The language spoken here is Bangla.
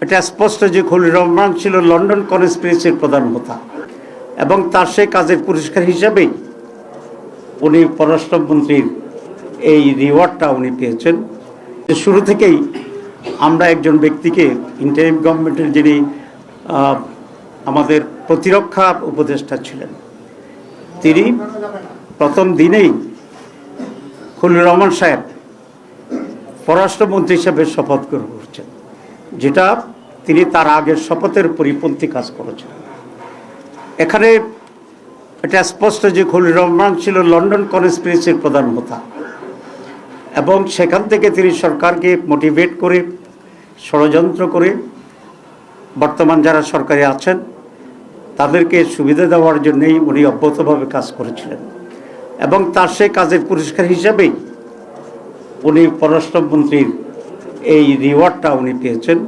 এটা স্পষ্ট যে খলিল রহমান ছিল লন্ডন কনস্পিরেসির প্রধান হোতা এবং তার সেই কাজের পুরস্কার হিসাবেই উনি পররাষ্ট্রমন্ত্রীর এই রিওয়ার্ডটা উনি পেয়েছেন। শুরু থেকেই আমরা একজন ব্যক্তিকে ইন্টারিম গভর্নমেন্টের যিনি আমাদের প্রতিরক্ষা উপদেষ্টা ছিলেন, তিনি প্রথম দিনেই খলিল রহমান সাহেব পররাষ্ট্রমন্ত্রী হিসেবে শপথ গ্রহণ করছেন, যেটা তিনি তার আগের শপথের পরিপন্থী কাজ করেছেন। এখানে এটা স্পষ্ট যে খলিল রহমান ছিল লন্ডন কনস্পিরেসির প্রধান হোতা এবং সেখান থেকে তিনি সরকারকে মোটিভেট করে ষড়যন্ত্র করে বর্তমান যারা সরকারে আছেন তাদেরকে সুবিধা দেওয়ার জন্যই উনি অব্যাহতভাবে কাজ করেছিলেন এবং তার সেই কাজের পুরস্কার হিসাবেই উনি পররাষ্ট্রমন্ত্রীর এই রিওয়ার্ডটা উনি পেয়েছেন।